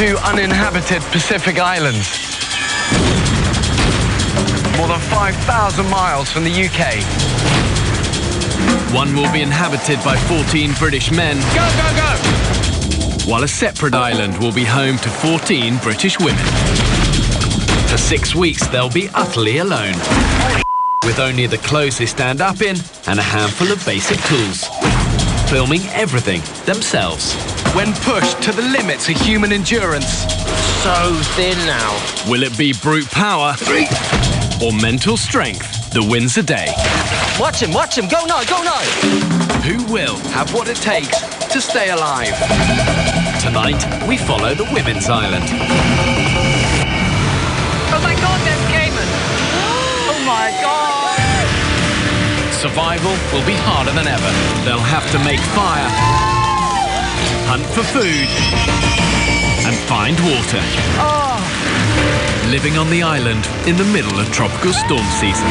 2 uninhabited Pacific islands. More than 5,000 miles from the UK. One will be inhabited by 14 British men. Go, go, go! While a separate island will be home to 14 British women. For 6 weeks, they'll be utterly alone, with only the clothes they stand up in and a handful of basic tools. Filming everything themselves. When pushed to the limits of human endurance. So thin now. Will it be brute power or mental strength that wins the day? Watch him, go now, go now! Who will Have what it takes to stay alive. Tonight, we follow the women's island. Oh my God, there's Cayman. Oh my God. Survival will be harder than ever. They'll have to make fire, hunt for food, and find water. Living on the island in the middle of tropical storm season.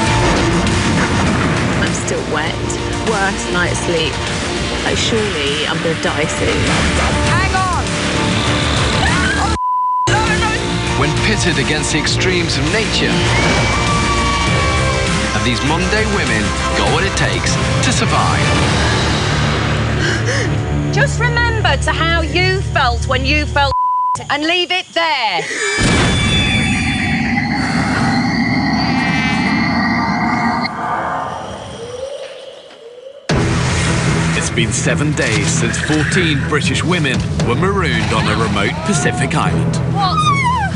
I'm still wet. Worst night's sleep. Like, surely I'm gonna die soon. Hang on. When pitted against the extremes of nature, have these modern-day women got what it takes to survive? Just remember to how you felt when you felt and leave it there. It's been 7 days since 14 British women were marooned on a remote Pacific island. What?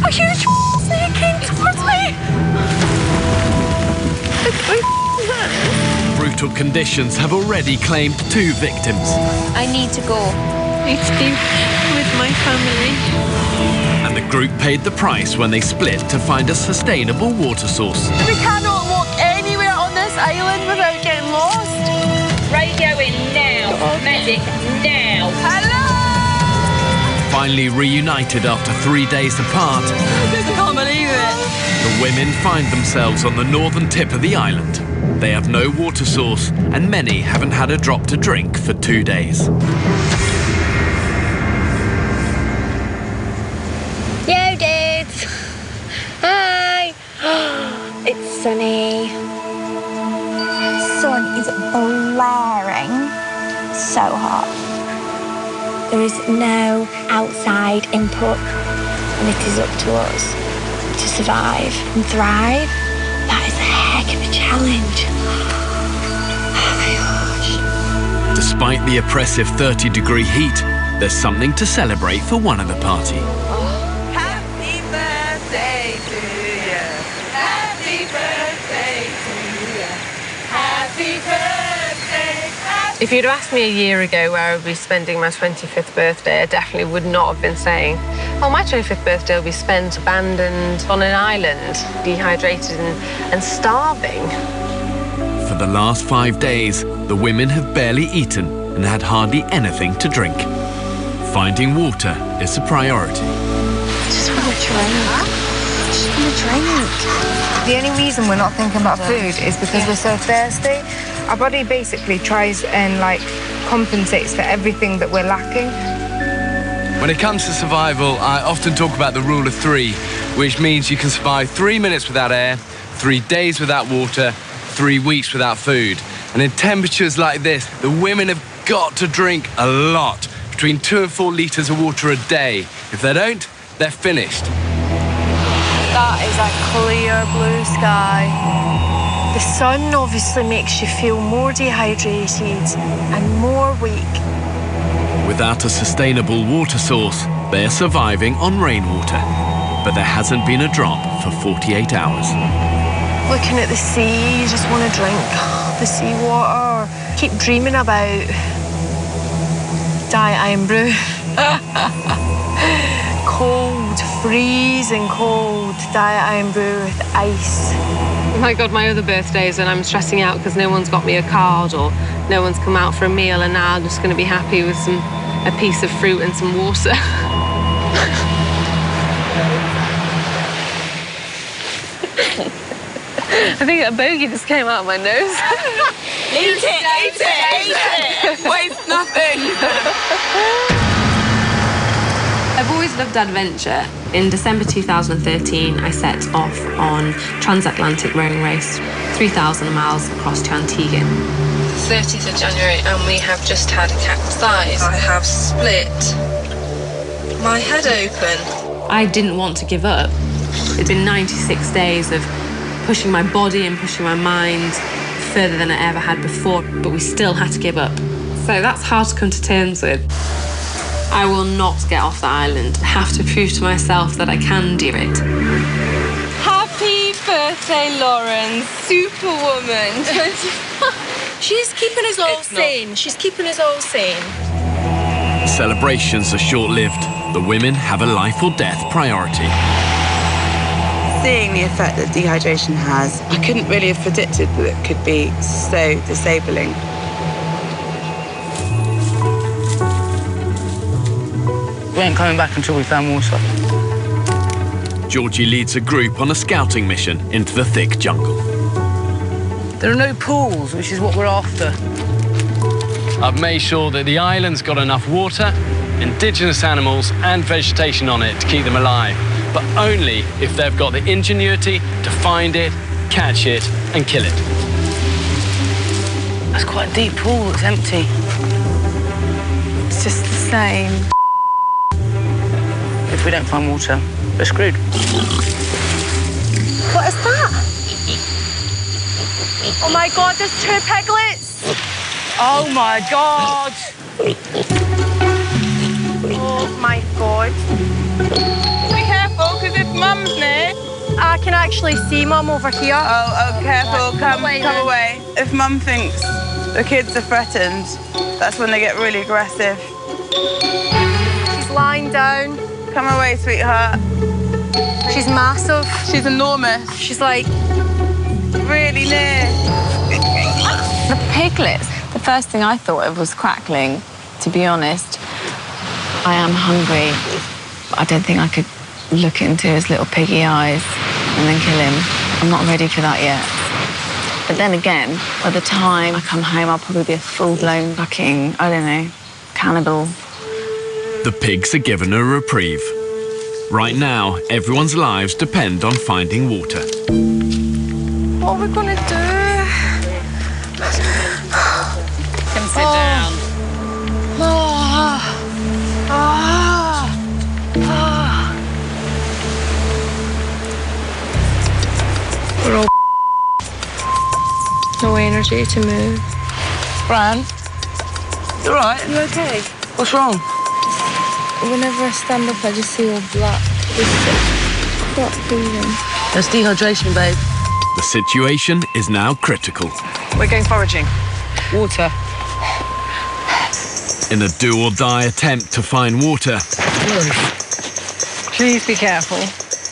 A huge snake came towards me. Brutal conditions have already claimed 2 victims. I need to go. I need to be with my family. And the group paid the price when they split to find a sustainable water source. We cannot walk anywhere on this island without getting lost. Radio in now. Medic now. Hello! Finally reunited after 3 days apart, I can't believe it. the women find themselves on the northern tip of the island. They have no water source, and many haven't had a drop to drink for 2 days. Yo, dudes. Hi. It's sunny. Sun is blaring. So hot. There is no outside input, and it is up to us to survive and thrive. That is a heck of a challenge. Oh my gosh. Despite the oppressive 30-degree heat, there's something to celebrate for one of the party. Happy birthday to you. Happy birthday to you. Happy birthday. If you'd have asked me a year ago where I would be spending my 25th birthday, I definitely would not have been saying, oh, my 25th birthday will be spent abandoned on an island, dehydrated and starving. For the last 5 days, the women have barely eaten and had hardly anything to drink. Finding water is a priority. I just want a drink. I just want a drink. The only reason we're not thinking about food is because we're so thirsty. Our body basically tries and compensates for everything that we're lacking. When it comes to survival, I often talk about the rule of 3, which means you can survive 3 minutes without air, 3 days without water, 3 weeks without food. And in temperatures like this, the women have got to drink a lot, between 2 and 4 litres of water a day. If they don't, they're finished. That is a clear blue sky. The sun obviously makes you feel more dehydrated and more weak. Without a sustainable water source, they're surviving on rainwater. But there hasn't been a drop for 48 hours. Looking at the sea, you just want to drink the seawater. Keep dreaming about Diet Iron Brew. Cold, freezing cold Diet Iron Brew with ice. Oh my God, my other birthdays and I'm stressing out because no one's got me a card or no one's come out for a meal, and now I'm just going to be happy with a piece of fruit and some water. I think a bogey just came out of my nose. Eat it! Waste nothing! I've always always loved adventure. In December 2013, I set off on transatlantic rowing race, 3,000 miles across to Antigua. 30th of January, and we have just had a capsize. I have split my head open. I didn't want to give up. It'd been 96 days of pushing my body and pushing my mind further than I ever had before, but we still had to give up. So that's hard to come to terms with. I will not get off the island. I have to prove to myself that I can do it. Happy birthday, Lauren, superwoman. She's keeping us all sane. She's keeping us all sane. Celebrations are short-lived. The women have a life or death priority. Seeing the effect that dehydration has, I couldn't really have predicted that it could be so disabling. We ain't coming back until we found water. Georgie leads a group on a scouting mission into the thick jungle. There are no pools, which is what we're after. I've made sure that the island's got enough water, indigenous animals and vegetation on it to keep them alive, but only if they've got the ingenuity to find it, catch it and kill it. That's quite a deep pool, it's empty. It's just the same. If we don't find water, we're screwed. What is that? Oh my God, there's 2 piglets. Oh my God! Oh my God. Be careful, because if Mum's near... I can actually see Mum over here. Oh, careful, come then. away. If Mum thinks the kids are threatened, that's when they get really aggressive. She's lying down. Come away, sweetheart. She's massive. She's enormous. She's like... Really near. The piglets, the first thing I thought of was crackling, to be honest. I am hungry. I don't think I could look into his little piggy eyes and then kill him. I'm not ready for that yet. But then again, by the time I come home, I'll probably be a full-blown fucking, I don't know, cannibal. The pigs are given a reprieve. Right now, everyone's lives depend on finding water. What are we gonna do? Come sit down. We're all no energy to move. Fran, you all right? You okay? What's wrong? Whenever I stand up, I just see all black. It's not feeling. There's dehydration, babe. The situation is now critical. We're going foraging. Water. In a do-or-die attempt to find water, Please be careful.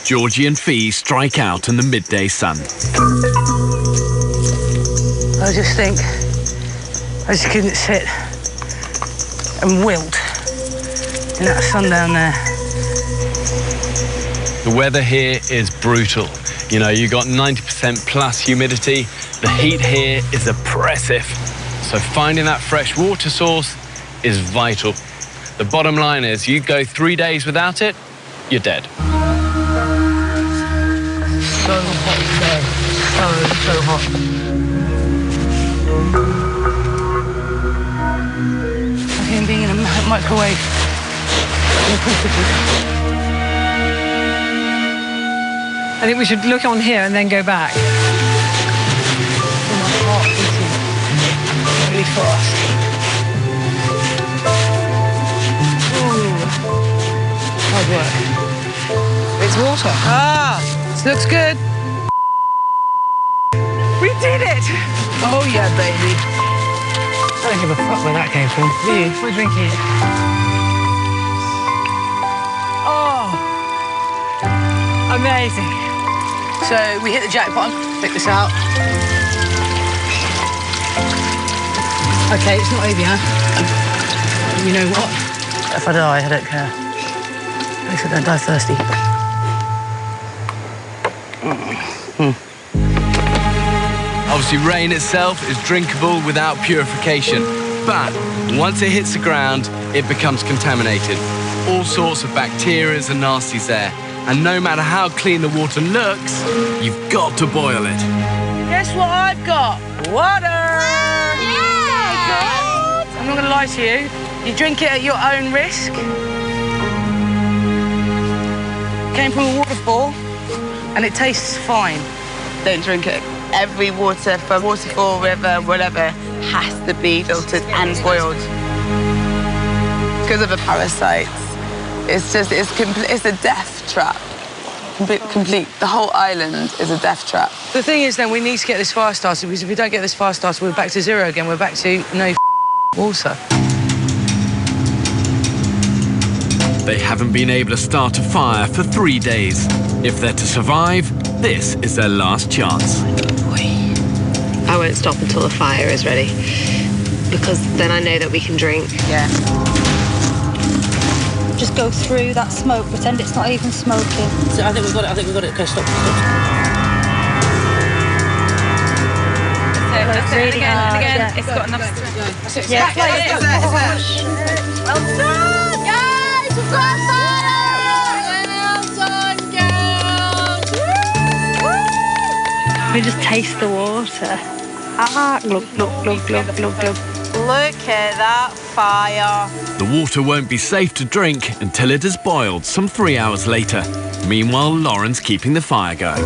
Georgie and Fee strike out in the midday sun. I just think I just couldn't sit and wilt in that sun down there. The weather here is brutal. You know, you got 90% plus humidity. The heat here is oppressive. So finding that fresh water source is vital. The bottom line is you go 3 days without it, you're dead. So hot today. So hot. I hear him being in a microwave. I think we should look on here and then go back. Oh, my heart beating really fast. Ooh. Hard work. It's water. Ah, this looks good. We did it! Oh, yeah, baby. I don't give a fuck where that came from. Do you? We're drinking it. Oh, amazing. So we hit the jackpot. Pick this out. Okay, it's not over, huh? You know what? If I die, I don't care. At least I don't die thirsty. Obviously, rain itself is drinkable without purification. But once it hits the ground, it becomes contaminated. All sorts of bacteria and nasties there. And no matter how clean the water looks, you've got to boil it. Guess what I've got? Water! Yeah! I'm not going to lie to you. You drink it at your own risk. Came from a waterfall, and it tastes fine. Don't drink it. Every water from waterfall, river, whatever, has to be filtered and boiled. Because of the parasites, it's a death trap. Complete. The whole island is a death trap. The thing is, then, we need to get this fire started, because if we don't get this fire started, we're back to zero again. We're back to no water. They haven't been able to start a fire for 3 days. If they're to survive, this is their last chance. I won't stop until the fire is ready, because then I know that we can drink. Yeah. Just go through that smoke, pretend it's not even smoking. So I think we've got it. Okay, stop. Really hard, again. yeah. It's got enough. Yeah. Well done, guys! We've got fire! We just taste the water. Glug, glug, glug, glug, glug, glug. Look at that fire. The water won't be safe to drink until it has boiled some 3 hours later. Meanwhile, Lauren's keeping the fire going.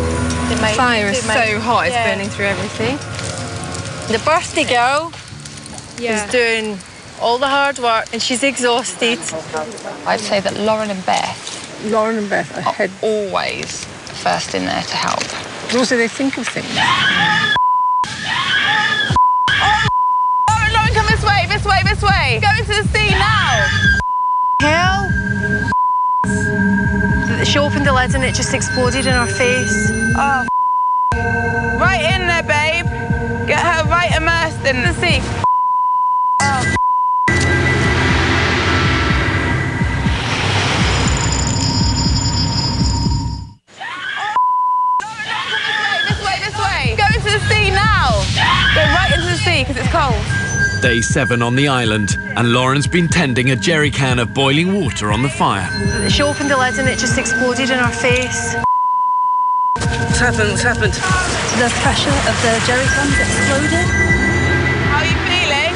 The fire is so hot, it's burning through everything. The birthday girl is doing all the hard work and she's exhausted. I'd say that Lauren and Beth are always first in there to help. Also, they think of things. Lauren, come this way, this way, this way. Go into the sea now. Hell. She opened the lid and it just exploded in her face. Oh, right in there, babe. Get her right immersed in the sea. Oh. This way. Go into the sea now. Go right into the sea because it's cold. Day 7 on the island, and Lauren's been tending a jerry can of boiling water on the fire. She opened the lid and it just exploded in her face. What's happened? The pressure of the jerry cans exploded. How are you feeling?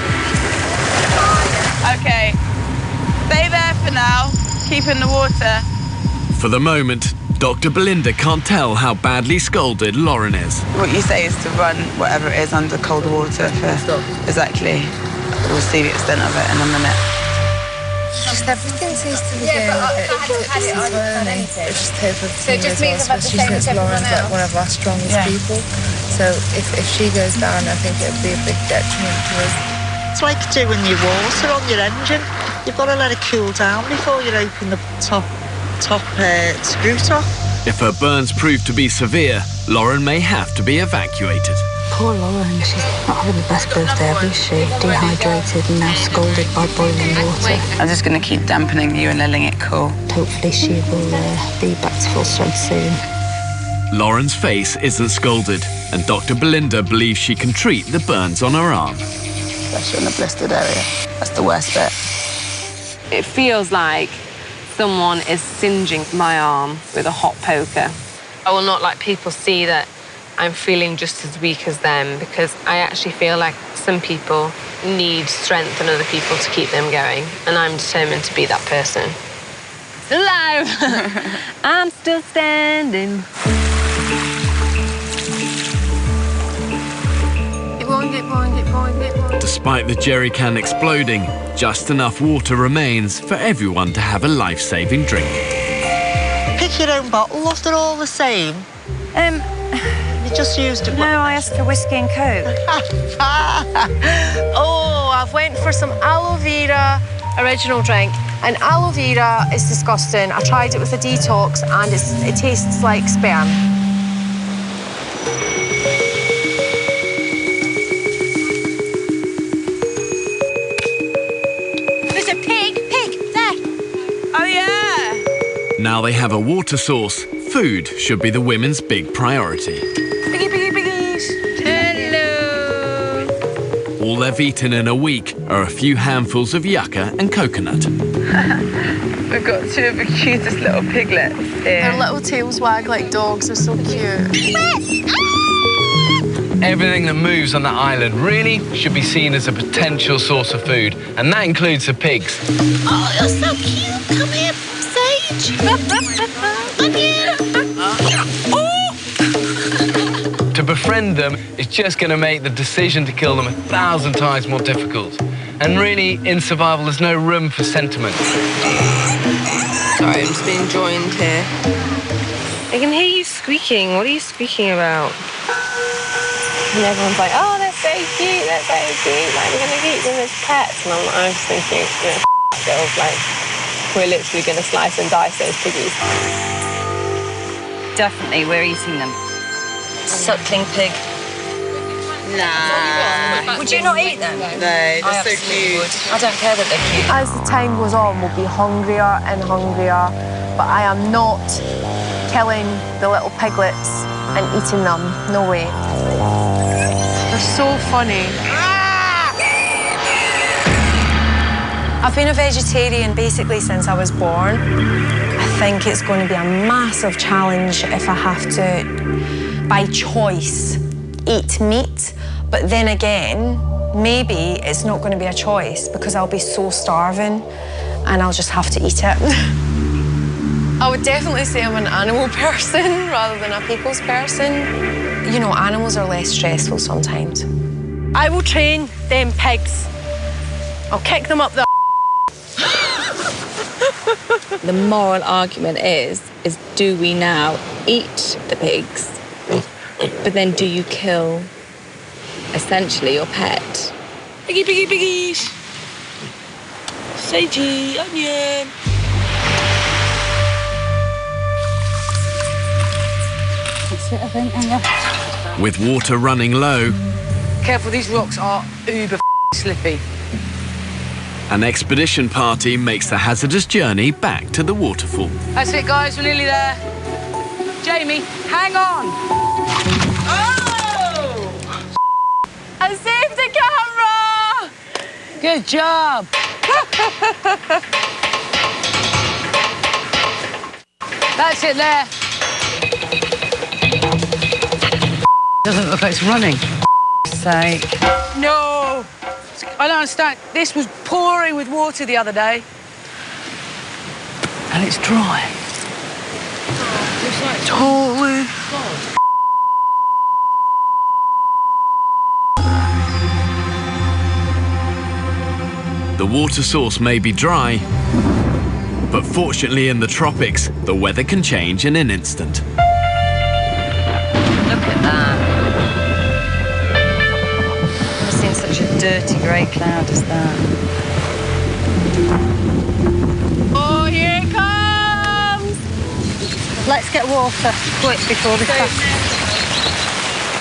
Okay. Stay there for now. Keep in the water. For the moment, Dr. Belinda can't tell how badly scalded Lauren is. What you say is to run whatever it is under cold water for... Exactly. We'll see the extent of it in a minute. Just everything seems to be going a bit tipsy swirling. It's just hope everything goes well, especially since Lauren's like one of our strongest people. So if she goes down, I think it would be a big detriment to us. It's like doing your water on your engine. You've got to let it cool down before you open the top screw top. If her burns prove to be severe, Lauren may have to be evacuated. Poor Lauren, she's not having the best birthday ever, is she? Dehydrated and now scalded by boiling water. I'm just going to keep dampening you and letting it cool. Hopefully she will be back to full strength soon. Lauren's face isn't scalded, and Dr. Belinda believes she can treat the burns on her arm. Especially in the blistered area. That's the worst bit. It feels like someone is singeing my arm with a hot poker. I will not let people see that I'm feeling just as weak as them, because I actually feel like some people need strength in other people to keep them going, and I'm determined to be that person. Still alive! I'm still standing. Keep going. Despite the jerry can exploding, just enough water remains for everyone to have a life-saving drink. Pick your own bottle, was it all the same? You just used a... No, I asked for whiskey and Coke. Oh, I've went for some aloe vera original drink, and aloe vera is disgusting. I tried it with a detox and it tastes like sperm. There's a pig, there. Oh, yeah. Now they have a water source, food should be the women's big priority. Piggies. All they've eaten in a week are a few handfuls of yucca and coconut. We've got two of the cutest little piglets here. Their little tails wag like dogs. They're so cute. Everything that moves on that island really should be seen as a potential source of food, and that includes the pigs. Oh, you're so cute. Come here, Sage. Come here. To befriend them is just going to make the decision to kill them 1,000 times more difficult. And really, in survival, there's no room for sentiment. Sorry, I'm just being joined here. I can hear you squeaking. What are you squeaking about? And everyone's like, oh, they're so cute, they're so cute. Like, we're going to keep them as pets. And I'm just thinking, girls, like, we're literally going to slice and dice those piggies. Definitely, we're eating them. Suckling pig. Nah. Would you not eat them? No, they're so cute. I don't care that they're cute. As the time goes on, we'll be hungrier and hungrier, but I am not killing the little piglets and eating them. No way. They're so funny. I've been a vegetarian basically since I was born. I think it's going to be a massive challenge if I have to, by choice, eat meat. But then again, maybe it's not going to be a choice because I'll be so starving and I'll just have to eat it. I would definitely say I'm an animal person rather than a people's person. You know, animals are less stressful sometimes. I will train them pigs. I'll kick them up the The moral argument is do we now eat the pigs? But then do you kill, essentially, your pet? Piggy, piggy, piggies. Sagey, onion. That's it, I think, Anya. With water running low, Careful, these rocks are uber slippy. an expedition party makes the hazardous journey back to the waterfall. That's it, guys, we're nearly there. Jamie, hang on. Oh! I saved the camera! Good job. That's it there. Doesn't look like it's running. Sake. No! I don't understand. This was pouring with water the other day. And it's dry. Totally. The water source may be dry, but fortunately in the tropics, the weather can change in an instant. Look at that. I've never seen such a dirty grey cloud as that. Oh, here it comes! Let's get water quick before they pass.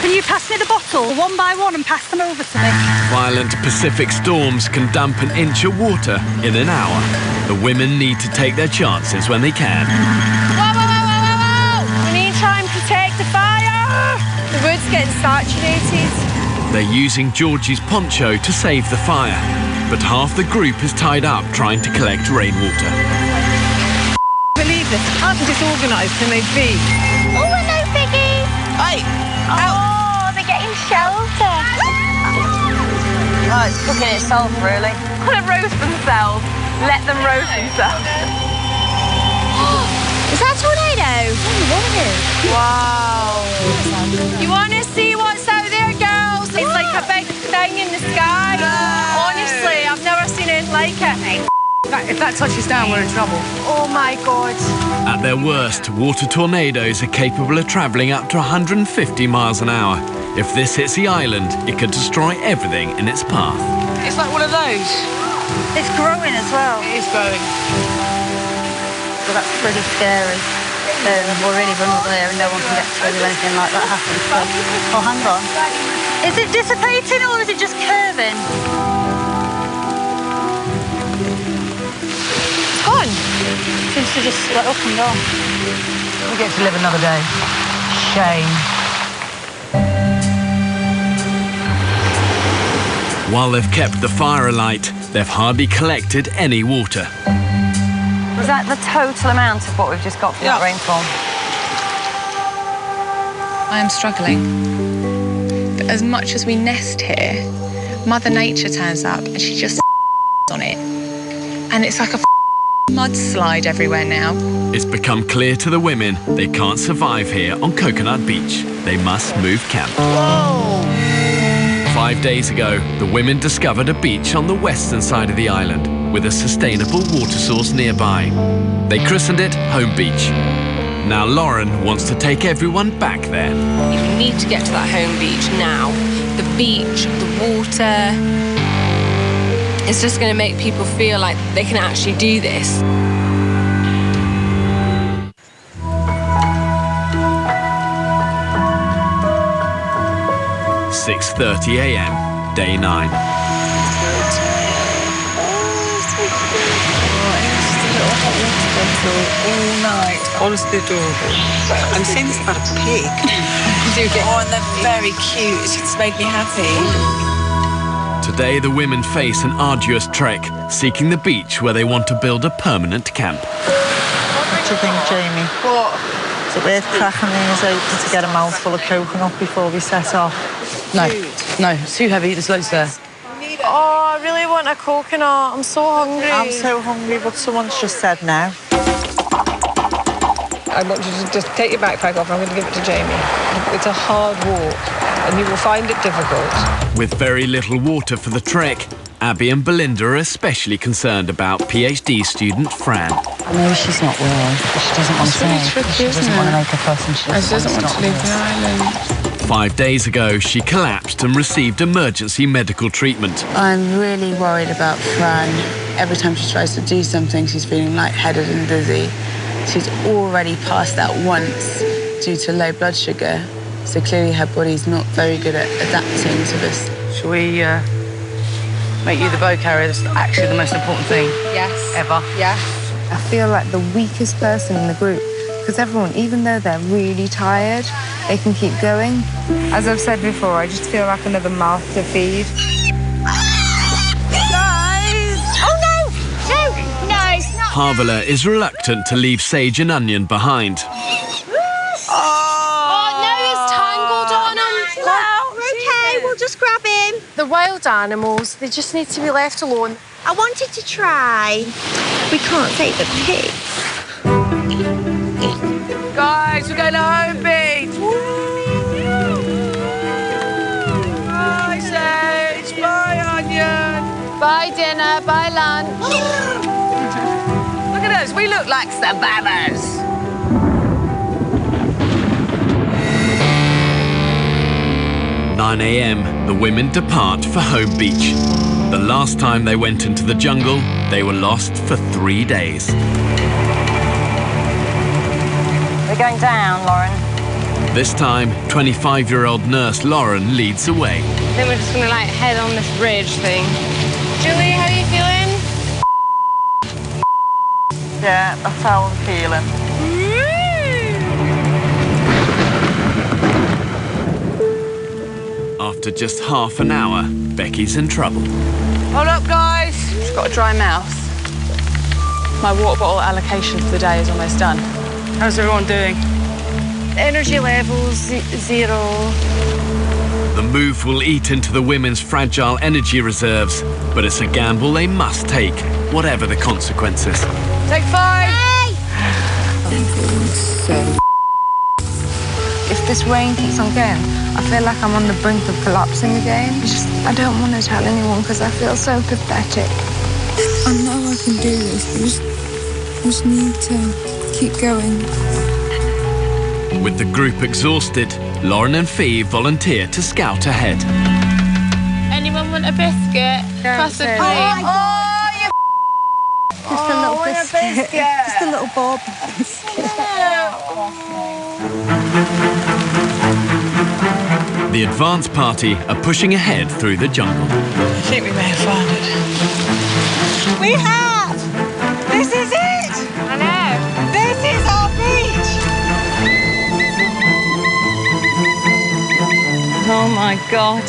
Can you pass me the bottle one by one and pass them over to me? Violent Pacific storms can dump an inch of water in an hour. The women need to take their chances when they can. Whoa, whoa, whoa, whoa, whoa, whoa! We need to try and protect the fire! The wood's getting saturated. They're using Georgie's poncho to save the fire, but half the group is tied up trying to collect rainwater. Believe this, how disorganised can they be? Oh, hello, piggies. Hey! Oh, they're getting shelter. Oh, it's cooking itself, really. Want to roast themselves? Let them roast themselves. Is that a tornado? Wow. You want to see what's out there, girls? It's like a big thing in the sky. Honestly, I've never seen anything like it. If that touches down, we're in trouble. Oh my God. At their worst, water tornadoes are capable of travelling up to 150 miles an hour. If this hits the island, it could destroy everything in its path. It's like one of those. It's growing as well. It is growing. So that's pretty scary. We're really vulnerable here and no one can get through if anything like that happens. So, oh, hang on. Is it dissipating or is it just curving? It's gone. Seems to just split up and gone. We get to live another day. Shame. While they've kept the fire alight, they've hardly collected any water. Was that the total amount of what we've just got from that rainfall? I am struggling. But as much as we nest here, Mother Nature turns up and she just on it. And it's like a mudslide everywhere now. It's become clear to the women they can't survive here on Coconut Beach. They must move camp. Whoa! 5 days ago, the women discovered a beach on the western side of the island with a sustainable water source nearby. They christened it Home Beach. Now Lauren wants to take everyone back there. You need to get to that home beach now. The beach, the water. It's just going to make people feel like they can actually do this. "6:30 a.m., day 9. All night. Honestly adorable. And Finn's about a pig. Oh, and they're very cute. It's just made me happy. Today, the women face an arduous trek, seeking the beach where they want to build a permanent camp. What do you think, Jamie? What? Is it worth cracking these open to get a mouthful of coconut before we set off? No, no, it's too heavy. There's loads there. Oh, I really want a coconut. I'm so hungry. I'm so hungry, but someone's just said no. I want you to just take your backpack off. I'm going to give it to Jamie. It's a hard walk, and you will find it difficult. With very little water for the trek, Abby and Belinda are especially concerned about PhD student Fran. I know she's not well, but she doesn't want to say. She doesn't want to make a fuss, and she doesn't want to leave the island. 5 days ago, she collapsed and received emergency medical treatment. I'm really worried about Fran. Every time she tries to do something, she's feeling lightheaded and dizzy. She's already passed out once due to low blood sugar, so clearly her body's not very good at adapting to this. Shall we make you the bow carrier? That's actually the most important thing. Yes. Ever. Yeah. I feel like the weakest person in the group because everyone, even though they're really tired, they can keep going. As I've said before, I just feel like another mouth to feed. Guys! Oh, no! No! No, it's not. Harvela is reluctant to leave Sage and Onion behind. Oh, no, he's tangled on him. No, we're okay. We'll just grab him. The wild animals, they just need to be left alone. I wanted to try. We can't take the pigs. Guys, we're going to Home Beach. Bye, Sage. Bye, Onion. Bye dinner, bye lunch. Look at us. We look like savannas. At 9 a.m, the women depart for Home Beach. The last time they went into the jungle, they were lost for 3 days. We're going down, Lauren. This time, 25-year-old nurse Lauren leads the way. Then we're just going to, head on this ridge thing. Julie, how are you feeling? Yeah, that's how I'm feeling. After just half an hour, Becky's in trouble. Hold up, guys. She's got a dry mouth. My water bottle allocation for the day is almost done. How's everyone doing? Energy levels, zero. The move will eat into the women's fragile energy reserves, but it's a gamble they must take, whatever the consequences. Take 5. Hey! If this rain keeps on going, I feel like I'm on the brink of collapsing again. I don't want to tell anyone because I feel so pathetic. I know I can do this. I just need to keep going. With the group exhausted, Lauren and Fee volunteer to scout ahead. Anyone want a biscuit? Trust Oh, my God. Just a little biscuit. Just a little bob biscuit. The advance party are pushing ahead through the jungle. I think we may have found it. We have! This is it! I know. This is our beach! Oh my God,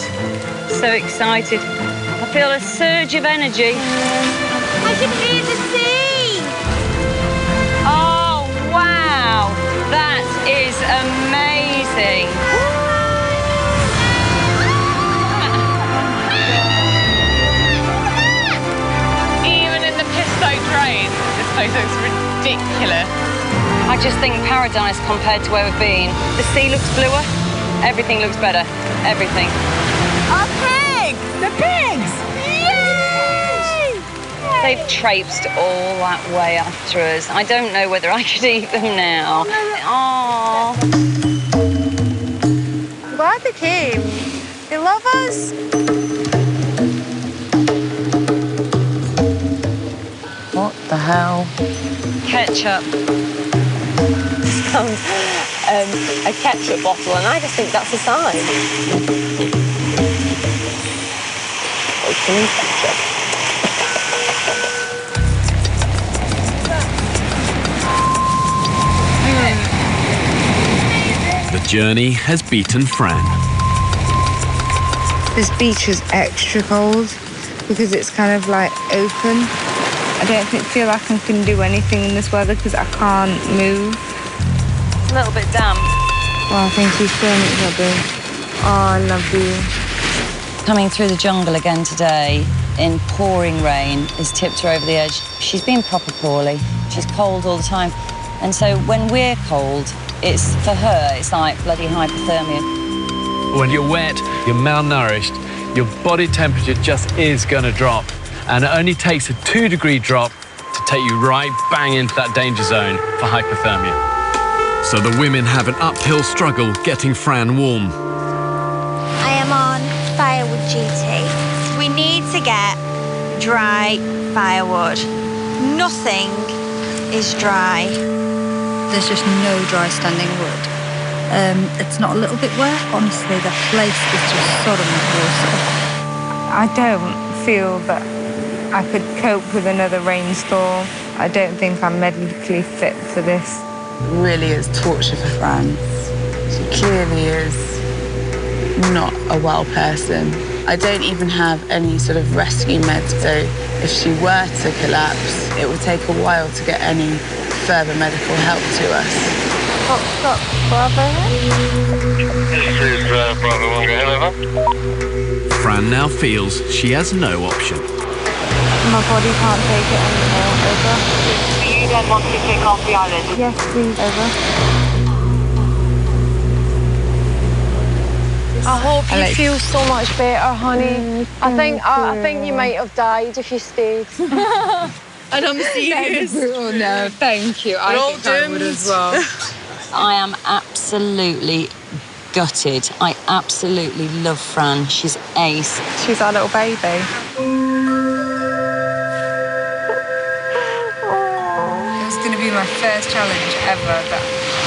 so excited. feel a surge of energy. I can hear the sea. Oh, wow. That is amazing. Even in the piss-soaked rain, this place looks ridiculous. I just think paradise compared to where we've been. The sea looks bluer. Everything looks better. Everything. Our pig! The pigs! Yay! They've traipsed all that way after us. I don't know whether I could eat them now. Oh. I'm glad they came. They love us. What the hell? Ketchup. A ketchup bottle, and I just think that's a sign. Open ketchup. The journey has beaten Fran. This beach is extra cold because it's kind of like open. I don't feel like I can do anything in this weather because I can't move. A little bit damp. Oh, thank you so much, Abby. Oh, I love you. Coming through the jungle again today in pouring rain has tipped her over the edge. She's been proper poorly. She's cold all the time. And so when we're cold, it's for her, it's like bloody hypothermia. When you're wet, you're malnourished, your body temperature just is going to drop. And it only takes a 2-degree drop to take you right bang into that danger zone for hypothermia. So the women have an uphill struggle getting Fran warm. I am on firewood duty. We need to get dry firewood. Nothing is dry. There's just no dry standing wood. It's not a little bit wet. Honestly, the place is just sodden with water. I don't feel that I could cope with another rainstorm. I don't think I'm medically fit for this. It really is torture for Fran. She clearly is not a well person. I don't even have any sort of rescue meds, so if she were to collapse, it would take a while to get any further medical help to us. What's up, Bravo? This is Bravo 1, go ahead, over. Fran now feels she has no option. My body can't take it anymore. Over. Do you then want to take off the island? Yes, please. Over. I hope you feel so much better, honey. I think you might have died if you stayed. And I'm serious. Oh no, thank you. I think I would as well. I am absolutely gutted. I absolutely love Fran. She's ace. She's our little baby. It was going to be my first challenge ever that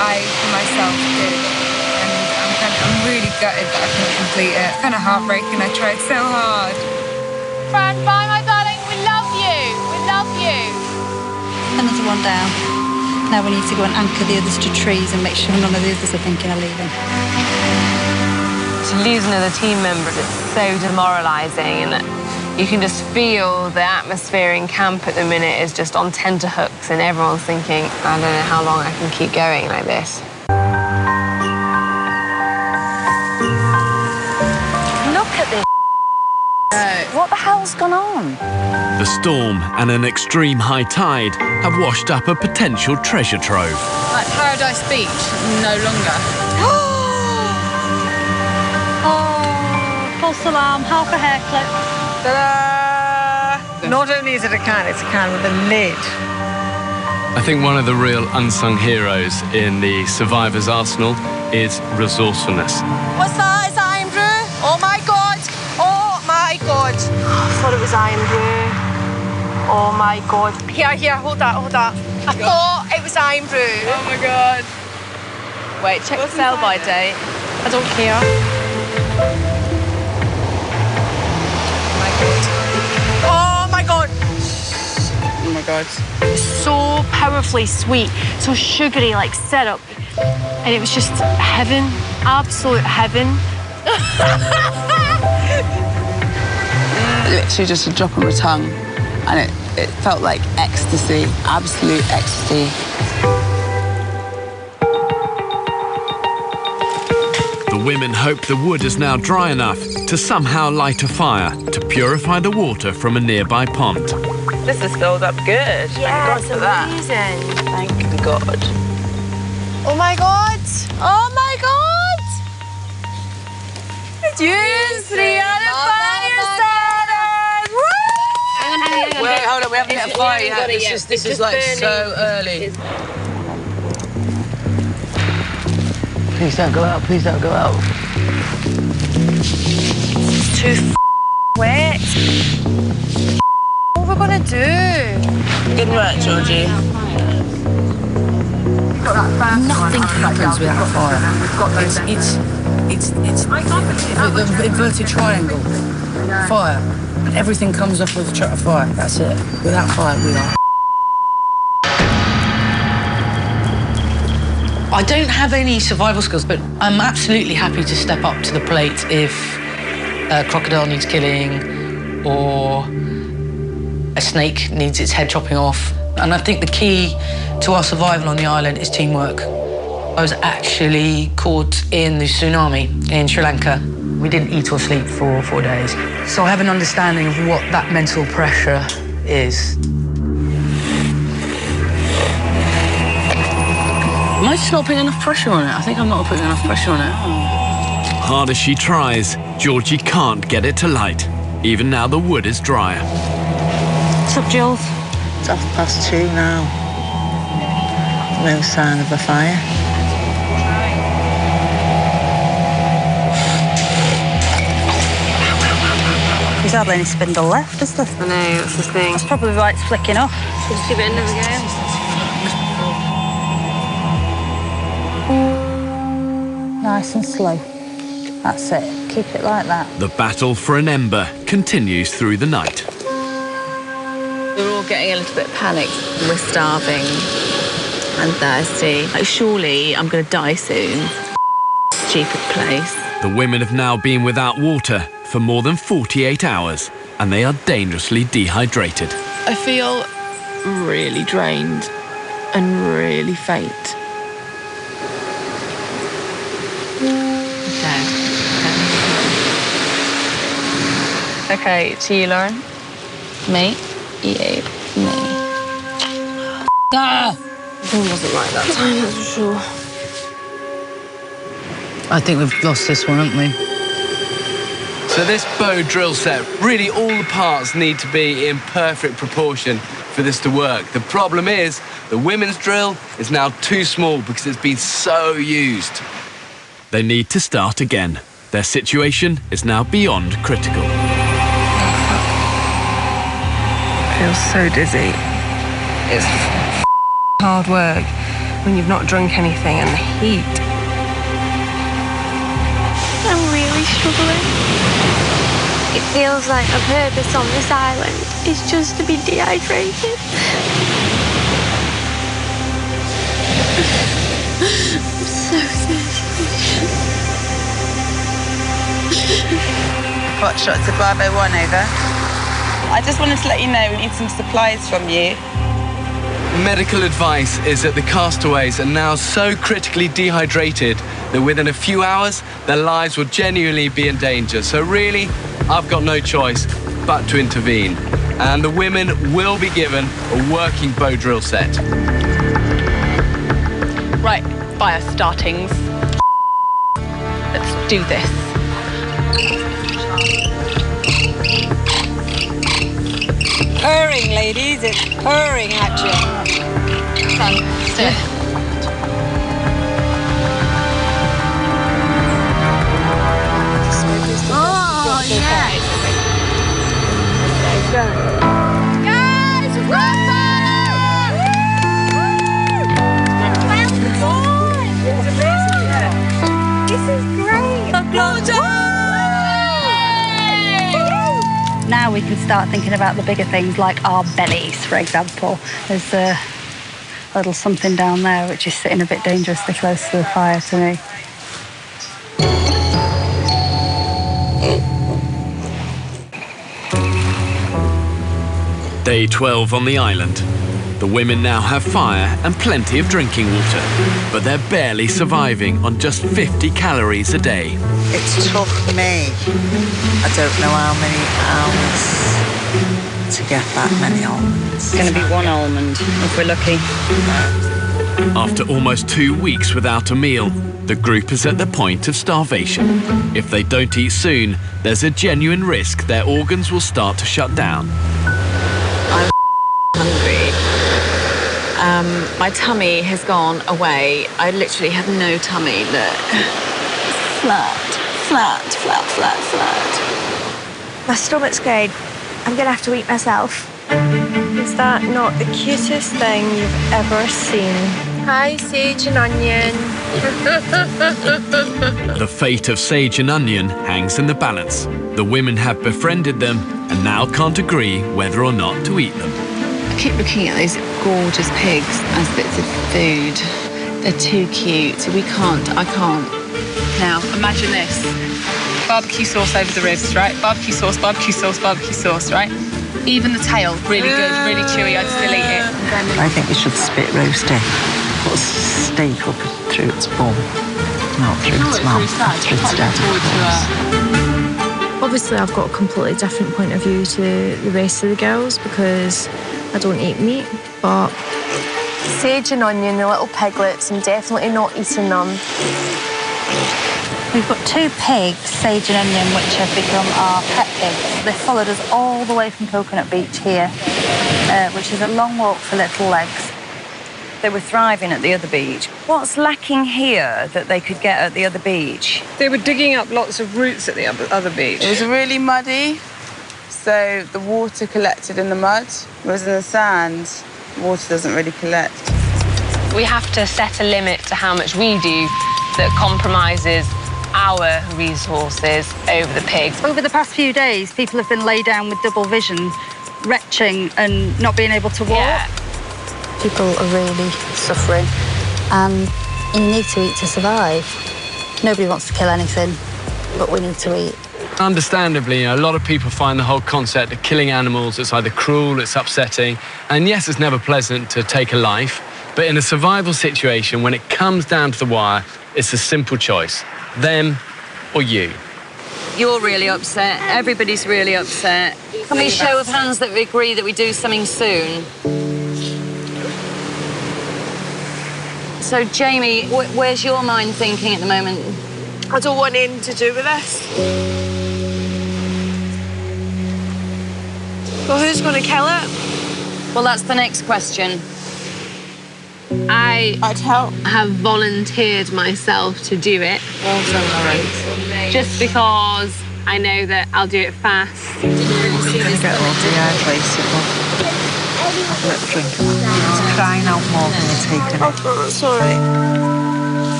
I myself did, and I'm really gutted that I couldn't complete it. Kind of heartbreaking. I tried so hard. Fran, bye, my darling. We love you. We love you. Another one down. Now we need to go and anchor the others to trees and make sure none of the others are thinking of leaving. To lose another team member is so demoralising, and you can just feel the atmosphere in camp at the minute is just on tenterhooks, and everyone's thinking, I don't know how long I can keep going like this. Look at this. What the hell's gone on? The storm and an extreme high tide have washed up a potential treasure trove. Like Paradise Beach, no longer. Oh, false alarm, half a hair clip. Ta-da! Not only is it a can, it's a can with a lid. I think one of the real unsung heroes in the survivor's arsenal is resourcefulness. What's that? Is that iron brew? Oh my God! Oh my God! I thought it was iron brew. Oh my God! Here, hold that. I thought it was iron brew. Oh my God. Wait, check the sell-by date. I don't care. Oh my God! Oh my God. So powerfully sweet, so sugary, like syrup. And it was just heaven, absolute heaven. Literally just a drop of a tongue, and it felt like ecstasy, absolute ecstasy. The women hope the wood is now dry enough to somehow light a fire to purify the water from a nearby pond. This has filled up good. Yeah, Thank God for that. amazing. Thank God. Oh my God! Oh my God! Use the other fire starters! Woo! Wait, hold on, we haven't lit a fire yet. This is like so early. Please don't go out, please don't go out. It's too wet. What are we gonna do? Good work, Georgie. Nothing happens without a fire. It's the inverted triangle. Fire. And everything comes off with a fire. That's it. Without fire, we are. I don't have any survival skills, but I'm absolutely happy to step up to the plate if a crocodile needs killing or a snake needs its head chopping off. And I think the key to our survival on the island is teamwork. I was actually caught in the tsunami in Sri Lanka. We didn't eat or sleep for 4 days. So I have an understanding of what that mental pressure is. Am I just not putting enough pressure on it? I think I'm not putting enough pressure on it. Hard as she tries, Georgie can't get it to light, even now the wood is drier. What's up, Jules? It's 2:30 now. No sign of a fire. There's hardly any spindle left, is there? I know, that's the thing. That's probably why it's flicking off. Just give it another go. Nice and slow. That's it. Keep it like that. The battle for an ember continues through the night. We're all getting a little bit panicked. We're starving and thirsty. Like, surely I'm going to die soon. Stupid place. The women have now been without water for more than 48 hours, and they are dangerously dehydrated. I feel really drained and really faint. Okay, to you, Lauren. Me, you, me. Ah! It wasn't like that time, that's for sure. I think we've lost this one, haven't we? So this bow drill set, really all the parts need to be in perfect proportion for this to work. The problem is the women's drill is now too small because it's been so used. They need to start again. Their situation is now beyond critical. I feel so dizzy. It's hard work when you've not drunk anything and the heat. I'm really struggling. It feels like a purpose on this island is just to be dehydrated. I'm so thirsty. Hot shot to Bravo 1, over. I just wanted to let you know we need some supplies from you. Medical advice is that the castaways are now so critically dehydrated that within a few hours, their lives will genuinely be in danger. So really, I've got no choice but to intervene. And the women will be given a working bow drill set. Right, fire startings. Let's do this. Purring, ladies. It's purring action. Fantastic. Oh, yes. Guys, this is great. Now we can start thinking about the bigger things like our bellies, for example. There's a little something down there which is sitting a bit dangerously close to the fire to me. Day 12 on the island. The women now have fire and plenty of drinking water, but they're barely surviving on just 50 calories a day. It took me, I don't know how many hours to get that many almonds. It's going to be 1 almond, if we're lucky. After almost 2 weeks without a meal, the group is at the point of starvation. If they don't eat soon, there's a genuine risk their organs will start to shut down. I'm hungry. My tummy has gone away. I literally have no tummy. Look. Flat, flat, flat, flat, flat. My stomach's going. I'm going to have to eat myself. Is that not the cutest thing you've ever seen? Hi, Sage and Onion. The fate of Sage and Onion hangs in the balance. The women have befriended them and now can't agree whether or not to eat them. I keep looking at those gorgeous pigs as bits of food. They're too cute. I can't. Now, imagine this. Barbecue sauce over the ribs, right? Barbecue sauce, right? Even the tail, really good, really chewy. I'd still eat it. I think we should spit roast it. Put a steak up through its bum. Not through its mouth, through its dead. Obviously, I've got a completely different point of view to the rest of the girls because I don't eat meat, but Sage and Onion, the little piglets, I'm definitely not eating them. We've got 2 pigs, Sage and Onion, which have become our pet pigs. They followed us all the way from Coconut Beach here, which is a long walk for little legs. They were thriving at the other beach. What's lacking here that they could get at the other beach? They were digging up lots of roots at the other beach. It was really muddy, so the water collected in the mud, whereas in the sand, water doesn't really collect. We have to set a limit to how much we do that compromises our resources over the pigs. Over the past few days, people have been laid down with double vision, retching and not being able to walk. Yeah. People are really suffering, and you need to eat to survive. Nobody wants to kill anything, but we need to eat. Understandably, a lot of people find the whole concept of killing animals, it's either cruel, it's upsetting, and yes, it's never pleasant to take a life, but in a survival situation, when it comes down to the wire, it's a simple choice. Them or you. You're really upset. Everybody's really upset. Can we show of hands that we agree that we do something soon? So, Jamie, where's your mind thinking at the moment? I don't want anything to do with this. Well, who's going to kill it? Well, that's the next question. I'd have volunteered myself to do it. Just because I know that I'll do it fast. I'm going to get all dehydrated. I've let the drink of that. It's crying out more than you're taking it. Oh, sorry.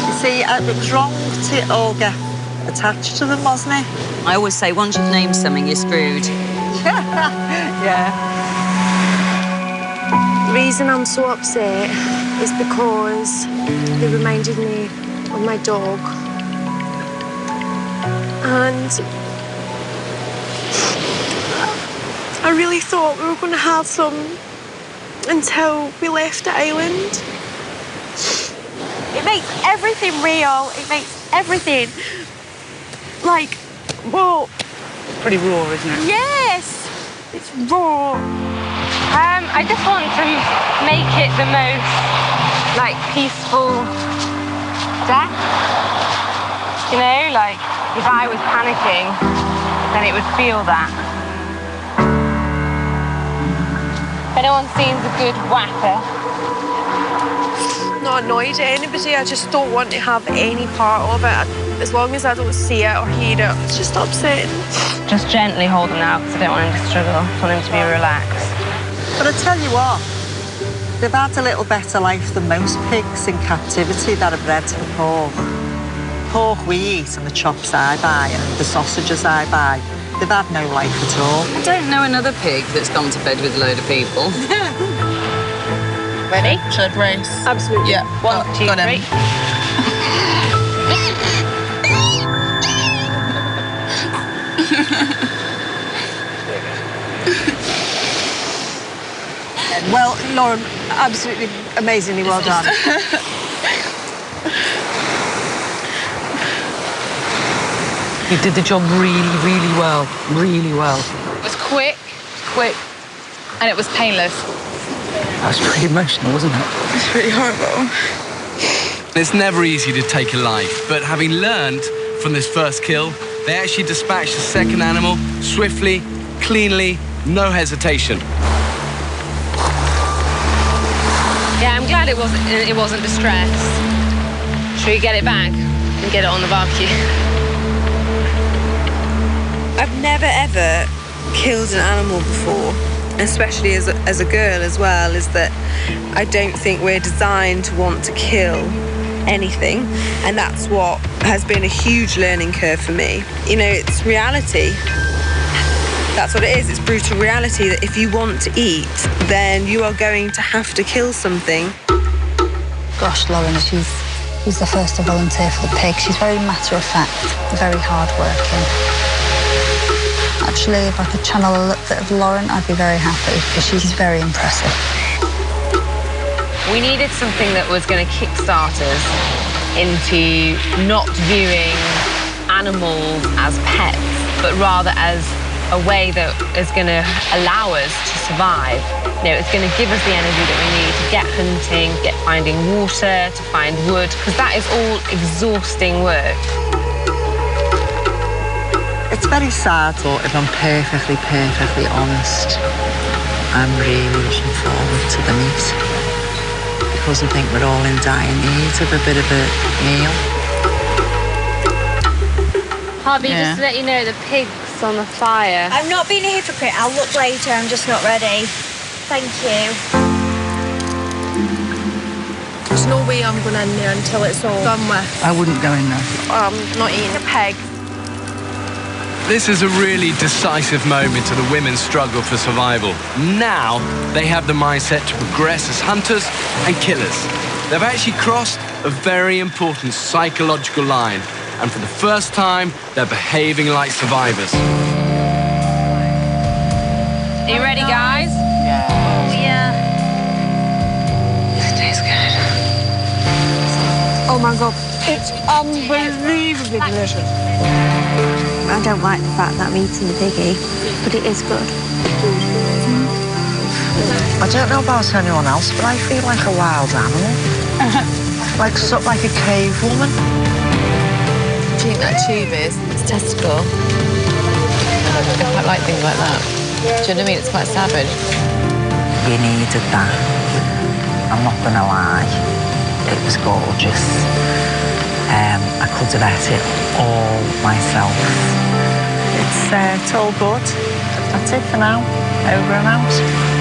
You see, it was wrong to all get attached to them, wasn't it? I always say, once you've named something, you're screwed. Yeah. the reason I'm so upset is because they reminded me of my dog. And I really thought we were going to have some until we left the island. It makes everything real. It makes everything like, whoa. Pretty raw, isn't it? Yes, it's raw. I just want to make it the most, like, peaceful death. You know, like, if I was panicking, then it would feel that. If anyone seems a good whacker. Not annoyed at anybody, I just don't want to have any part of it. As long as I don't see it or hear it, it's just upsetting. Just gently hold him now, because I don't want him to struggle. I want him to be relaxed. But I tell you what, they've had a little better life than most pigs in captivity that are bred for pork. Pork we eat and the chops I buy and the sausages I buy, they've had no life at all. I don't know another pig that's gone to bed with a load of people. Ready? Should I race? Absolutely. Yeah. 1, 2, 3. Well, Lauren, absolutely amazingly well done. You did the job really, really well. Really well. It was quick, and it was painless. That was pretty emotional, wasn't it? It's pretty horrible. It's never easy to take a life, but having learned from this first kill, they actually dispatched the second animal swiftly, cleanly, no hesitation. Yeah, I'm glad it wasn't distressed. Should we get it back and get it on the barbecue? I've never ever killed an animal before, especially as a girl as well, is that I don't think we're designed to want to kill anything, and that's what has been a huge learning curve for me. You know, it's reality. That's what it is. It's brutal reality that if you want to eat, then you are going to have to kill something. Gosh, Lauren, she's the first to volunteer for the pig. She's very matter-of-fact, very hard-working. Actually, if I could channel a little bit of Lauren, I'd be very happy, because she's very impressive. We needed something that was going to kickstart us into not viewing animals as pets, but rather as a way that is going to allow us to survive. You know, it's going to give us the energy that we need to get hunting, get finding water, to find wood, because that is all exhausting work. It's very sad, but if I'm perfectly honest, I'm really looking forward to the meat, because I think we're all in dire need of a bit of a meal. Harvey, just to let you know, the pig's on the fire. I'm not being a hypocrite. I'll look later. I'm just not ready. Thank you. There's no way I'm going in there until it's all done with. I wouldn't go in there. I'm not eating a pig. This is a really decisive moment in the women's struggle for survival. Now they have the mindset to progress as hunters and killers. They've actually crossed a very important psychological line, and for the first time, they're behaving like survivors. Are you ready, guys? Yeah. Oh, yeah. This tastes good. Oh my God, it's unbelievably delicious. I don't like the fact that I'm eating the piggy, but it is good. I don't know about anyone else, but I feel like a wild animal. like a cave woman. Do you think that tube is? It's testicle. I quite like things like that. Do you know what I mean? It's quite savage. You needed that. I'm not gonna lie. It was gorgeous. I could have ate it all myself. It's all good. That's it for now. Over and out.